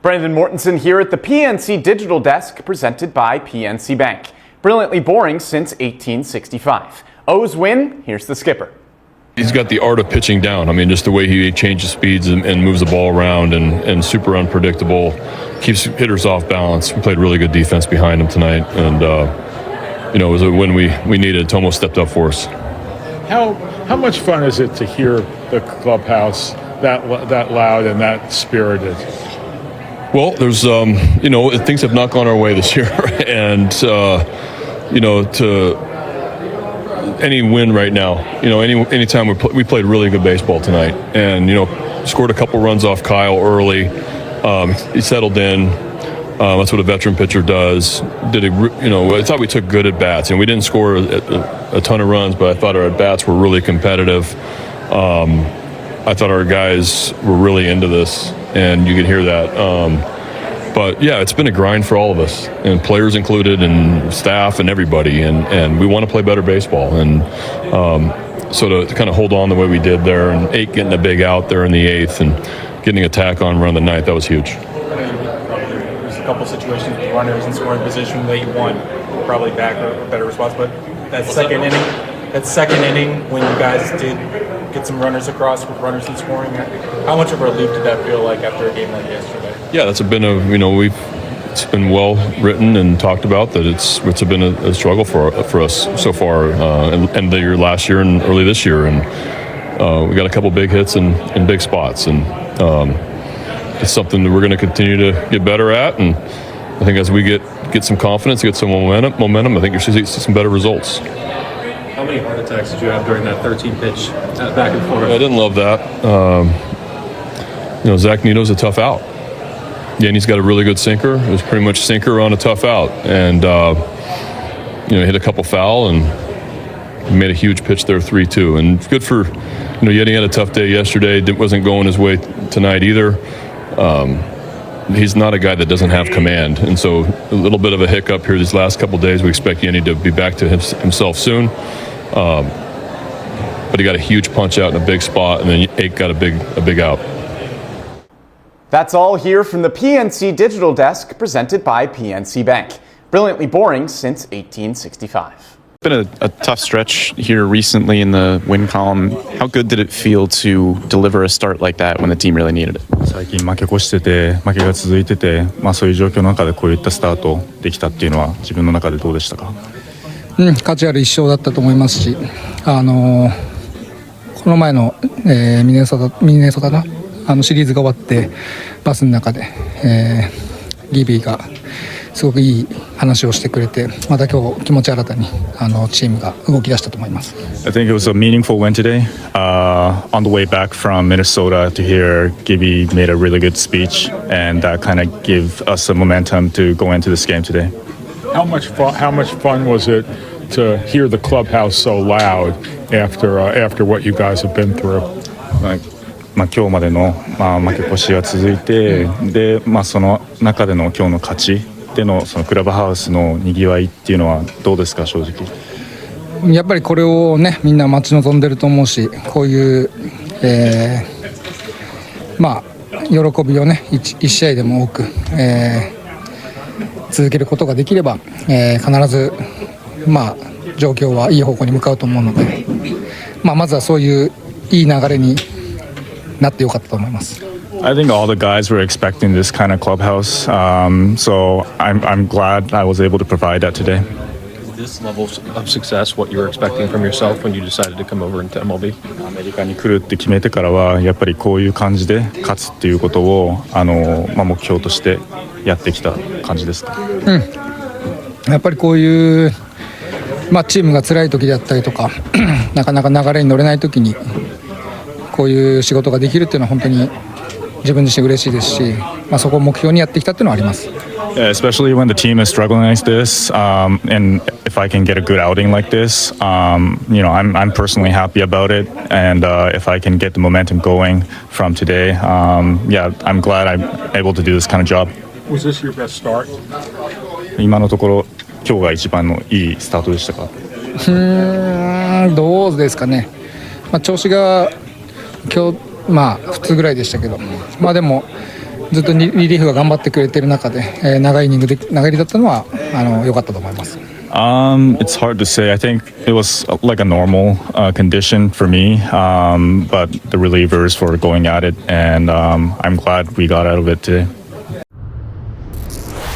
Brandon Mortensen here at the PNC Digital Desk, presented by PNC Bank. Brilliantly boring since 1865. O's win, here's the skipper. He's got the art of pitching down. I mean, just the way he changes speeds and moves the ball around and super unpredictable, keeps hitters off balance. We played really good defense behind him tonight, and it was a win we needed. Tomo stepped up for us. How much fun is it to hear the clubhouse that loud and that spirited? Well, there's things have not gone our way this year, and to any win right now, anytime we played really good baseball tonight, and scored a couple runs off Kyle early. He settled in. That's what a veteran pitcher does. I thought we took good at bats, and we didn't score a ton of runs, but I thought our at bats were really competitive. I thought our guys were really into this, and you could hear that. But yeah, it's been a grind for all of us, and players included, and staff, and everybody. And we want to play better baseball. And so to kind of hold on the way we did there, and getting a big out there in the eighth, and getting a tack on run of the ninth, that was huge. There's a couple situations with runners in scoring position that you want probably back or a better response, but that second inning when you guys did get some runners across with runners in scoring, how much of a relief did that feel like after a game like yesterday? Yeah, it's been well written and talked about that it's been a struggle for us so far, and the year last year and early this year, and we got a couple big hits in big spots, and it's something that we're going to continue to get better at, and I think as we get some confidence, get some momentum, I think you're going to see some better results. How many heart attacks did you have during that 13-pitch back and forth? I didn't love that. Zach Nito's a tough out. Yanni's got a really good sinker. It was pretty much sinker on a tough out, and hit a couple foul and made a huge pitch there, 3-2. And it's good for Yanni had a tough day yesterday. Wasn't going his way tonight either. He's not a guy that doesn't have command, and so a little bit of a hiccup here these last couple of days. We expect Yanni to be back to himself soon, but he got a huge punch out in a big spot, and then Ake got a big out. That's all here from the PNC Digital Desk, presented by PNC Bank. Brilliantly boring since 1865. It's been a tough stretch here recently in the win column. How good did it feel to deliver a start like that when the team really needed it? 最近負け越してて負けが続いてて、そういう状況の中でこういったスタートできたっていうのは自分の中でどうでしたか？価値ある一勝だったと思いますし、この前の、ミネソタのシリーズが終わってバスの中で、ギビーがすごくいい話をしてくれて、また今日気持ち新たにチームが動き出したと思います。I think it was a meaningful win today. On the way back from Minnesota to hear Gibby made a really good speech, and that kind of gave us the momentum to go into this game today. How much fun was it to hear the clubhouse so loud after what you guys have been through? 今日までの、負け越しが続いて、で、その中での今日の勝ちでのそのクラブハウスのにぎわいっていうのはどうですか、正直。やっぱりこれをね、みんな待ち望んでると思うし、こういう、喜びをね、一試合でも多く、続けることができれば、必ず状況はいい方向に向かうと思うので、まずはそういういい流れになってよかったと思います。I think all the guys were expecting this kind of clubhouse, so I'm glad I was able to provide that today. Is this level of success what you were expecting from yourself when you decided to come over into MLB? アメリカに来るって決めてからはやっぱりこういう感じで勝つっていうことを目標としてやってきた感じですか？やっぱりこういうチームが辛い時であったりとかなかなか流れに乗れない時にこういう仕事ができるっていうのは本当に自分自身嬉しいですし、そこを目標にやってきたっていうのはあります。Yeah, especially when the team is struggling like this, and if I can get a good outing like this, I'm personally happy about it, and if I can get the momentum going from today, I'm glad I'm able to do this kind of job. Was this your best start? 今のところ今日が一番のいいスタートでしたか？どうですかね。調子が今日普通ぐらいでしたけど、でもずっとリリーフが頑張ってくれてる中で、長いイニングで投げりだったのは良かったと思います。It's hard to say. I think it was like a normal condition for me, but the relievers were going at it, and I'm glad we got out of it today.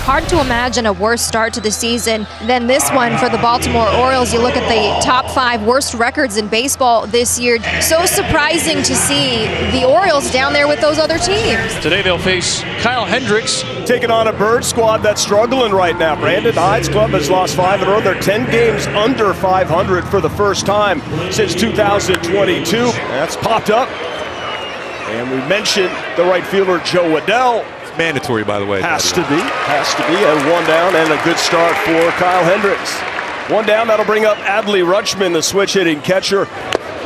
Hard to imagine a worse start to the season than this one for the Baltimore Orioles. You look at the top 5 worst records in baseball this year. So surprising to see the Orioles down there with those other teams. Today they'll face Kyle Hendricks. Taking on a Bird squad that's struggling right now. Brandon Hyde's club has lost 5 in a row. They're 10 games under 500 for the first time since 2022. That's popped up. And we mentioned the right fielder Joe Waddell. Mandatory, by the way. Has to be. And 1 down and a good start for Kyle Hendricks. 1 down, that'll bring up Adley Rutschman, the switch-hitting catcher.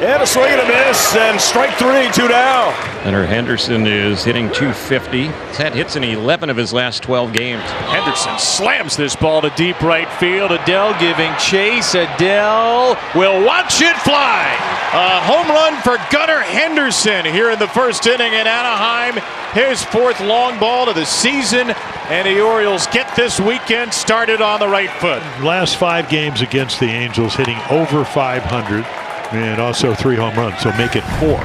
And a swing and a miss, and strike 3, 2 down. Hunter Henderson is hitting .250. He's had hits in 11 of his last 12 games. Henderson slams this ball to deep right field. Adele giving chase. Adele will watch it fly. A home run for Gunnar Henderson here in the first inning in Anaheim. His 4th long ball of the season, and the Orioles get this weekend started on the right foot. Last 5 games against the Angels, hitting over 500, and also 3 home runs, so make it 4.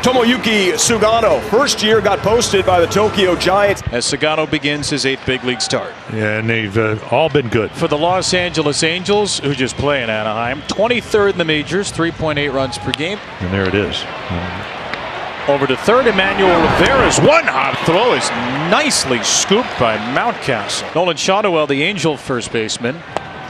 Tomoyuki Sugano, first year, got posted by the Tokyo Giants. As Sugano begins his 8th big league start. Yeah, and they've all been good. For the Los Angeles Angels, who just play in Anaheim, 23rd in the majors, 3.8 runs per game. And there it is. Over to third, Emmanuel Rivera's 1 hop throw is nicely scooped by Mountcastle. Nolan Shotwell, the Angel first baseman,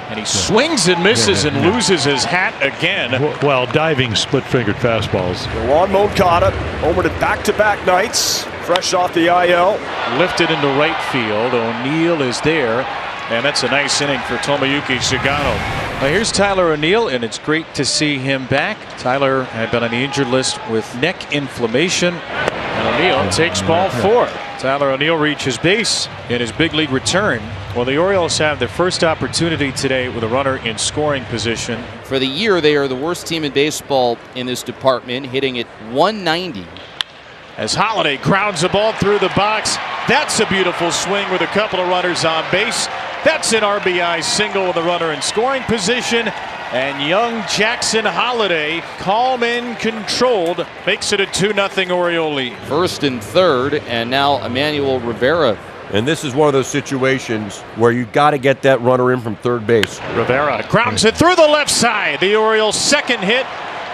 and he swings and misses and loses his hat again. Well, diving split-fingered fastballs. Juan Moncada, homered at back-to-back nights, fresh off the IL. Lifted into right field. O'Neill is there, and that's a nice inning for Tomoyuki Sugano. Now here's Tyler O'Neill, and it's great to see him back. Tyler had been on the injured list with neck inflammation, and O'Neill takes ball 4. Tyler O'Neill reaches base in his big league return. Well, the Orioles have their first opportunity today with a runner in scoring position. For the year, they are the worst team in baseball in this department, hitting at .190. As Holiday grounds a ball through the box. That's a beautiful swing with a couple of runners on base. That's an RBI single with a runner in scoring position. And young Jackson Holiday, calm and controlled, makes it a 2-0 Oriole lead. First and third, and now Emmanuel Rivera. And this is one of those situations where you got to get that runner in from third base. Rivera grounds it through the left side. The Orioles' second hit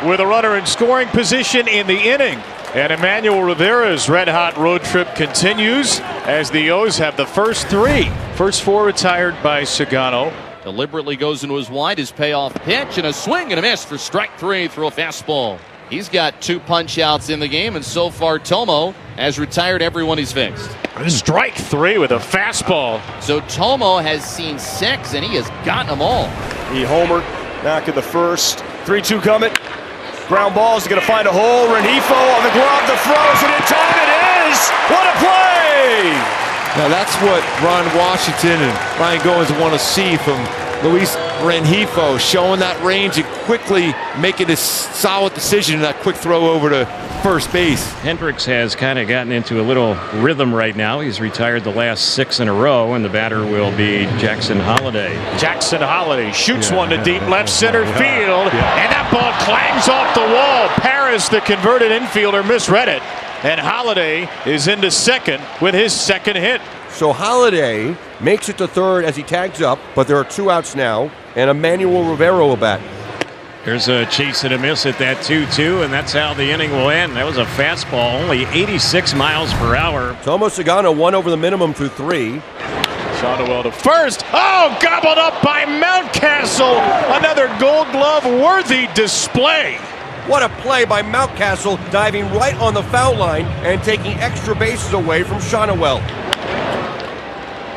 with a runner in scoring position in the inning. And Emmanuel Rivera's red-hot road trip continues as the O's have the first 3. First 4 retired by Sugano. Deliberately goes into his wide, his payoff pitch, and a swing and a miss for strike 3 through a fastball. He's got 2 punch-outs in the game, and so far Tomo has retired everyone he's faced. Strike 3 with a fastball. So Tomo has seen 6, and he has gotten them all. He homered back in the first. 3-2 coming. Ground ball is going to find a hole. Renifo on the glove, the throws, and in time it is. What a play! Now that's what Ron Washington and Ryan Goins want to see from Luis Renifo, showing that range and quickly making a solid decision in that quick throw over to first base. Hendricks has kind of gotten into a little rhythm right now. He's retired the last 6 in a row, and the batter will be Jackson Holiday. Jackson Holiday shoots one to deep left center field, and that ball clangs off the wall. Paris, the converted infielder, misread it, and Holiday is into second with his second hit. So Holiday makes it to third as he tags up, but there are 2 outs now, and Emmanuel Rivera will bat. There's a chase and a miss at that 2-2, and that's how the inning will end. That was a fastball, only 86 miles per hour. Tomo Sugano 1 over the minimum through 3. Shotwell to first. Oh, gobbled up by Mountcastle. Another Gold Glove worthy display. What a play by Mountcastle, diving right on the foul line and taking extra bases away from Shotwell.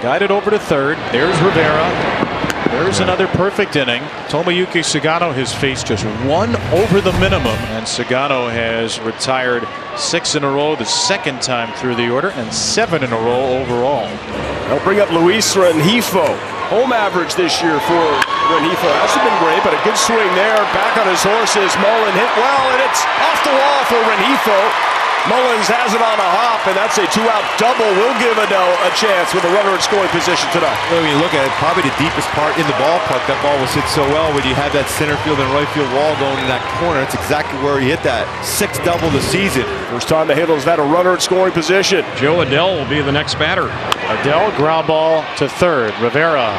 Guided over to third. There's Rivera. There's another perfect inning. Tomoyuki Sugano has faced just 1 over the minimum, and Sugano has retired 6 in a row, the second time through the order, and 7 in a row overall. I'll bring up Luis Renifo. Home average this year for Renifo hasn't been great, but a good swing there. Back on his horses. Mullen hit well, and it's off the wall for Renifo. Mullins has it on a hop, and that's a two-out double. Will give Adele a chance with a runner in scoring position tonight. When you look at it, probably the deepest part in the ballpark, that ball was hit so well when you have that center field and right field wall going in that corner. That's exactly where he hit that. 6th double this season. First time the Halos had a runner in scoring position. Joe Adele will be the next batter. Adele, ground ball to third. Rivera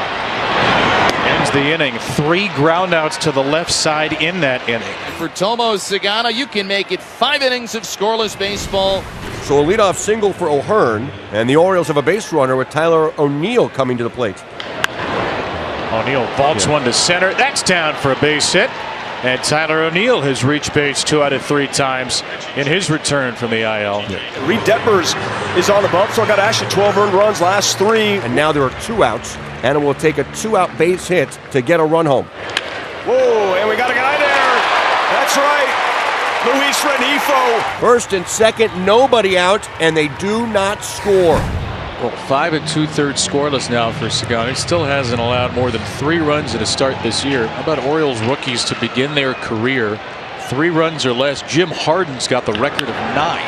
ends the inning. 3 groundouts to the left side in that inning. For Tomo Sugano, you can make it 5 innings of scoreless baseball. So a leadoff single for O'Hearn, and the Orioles have a base runner with Tyler O'Neill coming to the plate. O'Neill vaults one to center. That's down for a base hit. And Tyler O'Neill has reached base 2 out of 3 times in his return from the IL. Reed Detmers is on the bump, so I got actually 12 earned runs last 3. And now there are 2 outs, and it will take a 2-out base hit to get a run home. Whoa, and we got a guy there. That's right. Luis Rengifo. First and second, nobody out, and they do not score. Well, 5 2/3 scoreless now for Sugano. He still hasn't allowed more than 3 runs at a start this year. How about Orioles rookies to begin their career? 3 runs or less. Jim Harden's got the record of 9.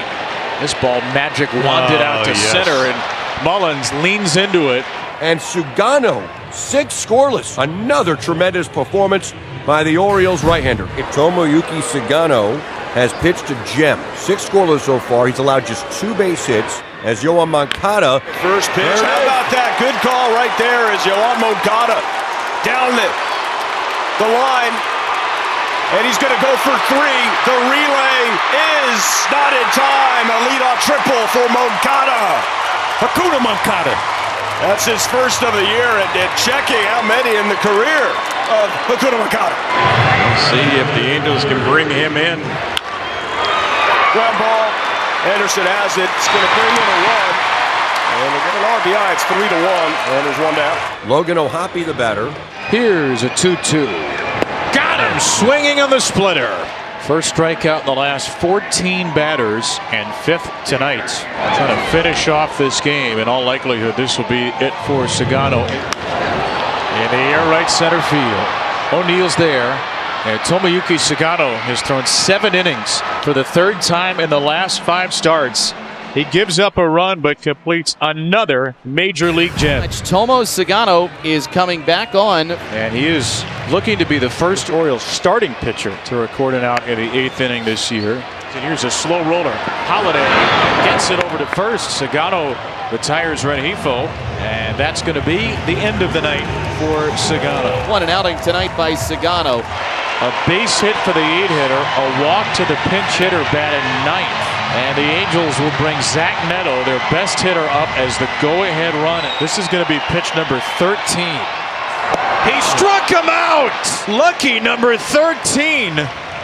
This ball magic wanded out to center, and Mullins leans into it. And Sugano, 6 scoreless. Another tremendous performance by the Orioles right-hander. Tomoyuki Sugano has pitched a gem. 6 scoreless so far. He's allowed just 2 base hits. As Yoan Moncada. First pitch. How about that? Good call right there as Yoan Moncada down the line. And he's going to go for 3. The relay is not in time. A leadoff triple for Moncada. Hakuna Moncada. That's his first of the year, and checking how many in the career of Hakuna Moncada. We'll see if the Angels can bring him in. Ground ball. Anderson has it. It's going to bring in a run. And they get an RBI. It's 3-1. And there's 1 down. Logan O'Hoppe, the batter. Here's a 2-2. Got him swinging on the splitter. First strikeout in the last 14 batters and 5th tonight. Trying to finish off this game. In all likelihood, this will be it for Sugano. In the air right center field. O'Neill's there. And Tomoyuki Sugano has thrown 7 innings for the 3rd time in the last 5 starts. He gives up a run but completes another major league gem. Tomo Sugano is coming back on. And he is looking to be the first Orioles starting pitcher to record an out in the 8th inning this year. And here's a slow roller. Holiday gets it over to first. Sugano retires Rengifo. And that's going to be the end of the night for Sugano. What an outing tonight by Sugano. A base hit for the 8-hitter, a walk to the pinch hitter batted 9th. And the Angels will bring Zach Neto, their best hitter, up as the go-ahead run. This is going to be pitch number 13. He struck him out! Lucky number 13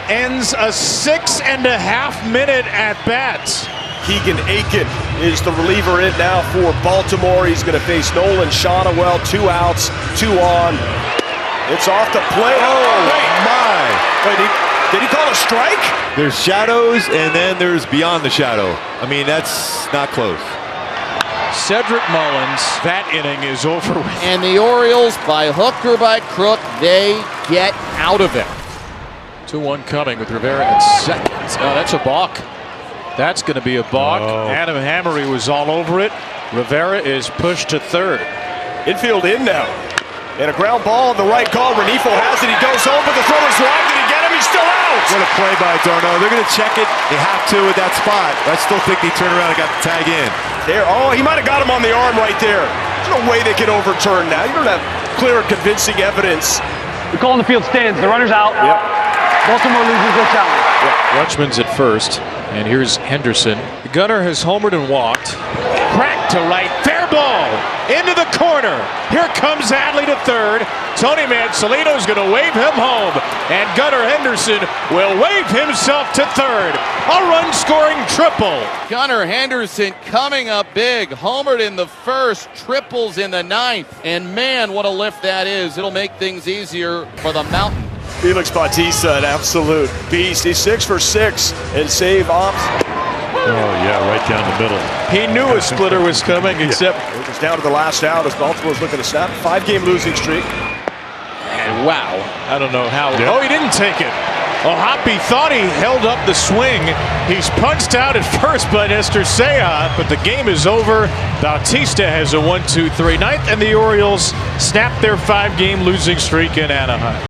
ends a 6.5-minute at-bat. Keegan Aiken is the reliever in now for Baltimore. He's going to face Nolan Shotwell. 2 outs, 2 on. It's off the plate. Oh, my. Wait, did he call a strike? There's shadows, and then there's beyond the shadow. I mean, that's not close. Cedric Mullins, that inning is over with. And the Orioles, by hook or by crook, they get out of it. 2-1 coming with Rivera at second. Oh, that's a balk. That's going to be a balk. Oh. Adam Hammery was all over it. Rivera is pushed to third. Infield in now. And a ground ball on the right call. Rengifo has it. He goes home, but the throw is wide. Did he get him? He's still out. What a play by Darno. They're going to check it. They have to at that spot. I still think they turned around and got the tag in. There. Oh, he might have got him on the arm right there. There's no way they can overturn that. You don't have clear and convincing evidence. The call on the field stands. The runner's out. Yep. Baltimore loses their challenge. Rutschman's at first, and here's Henderson. Gunnar has homered and walked. Crack to right, fair ball into the corner. Here comes Adley to third. Tony Mansolino's going to wave him home, and Gunnar Henderson will wave himself to third. A run-scoring triple. Gunnar Henderson coming up big. Homered in the first, triples in the 9th. And man, what a lift that is. It'll make things easier for the Mountain. Felix Bautista, an absolute beast. He's 6 for 6 and save ops. Oh, yeah, right down the middle. He knew a splitter was coming, except it was down to the last out as Baltimore's looking to snap. 5-game losing streak. And wow, I don't know how. Oh, he didn't take it. Hoppy thought he held up the swing. He's punched out at first by Estrella, but the game is over. Bautista has a 1-2-3 ninth, and the Orioles snap their 5-game losing streak in Anaheim.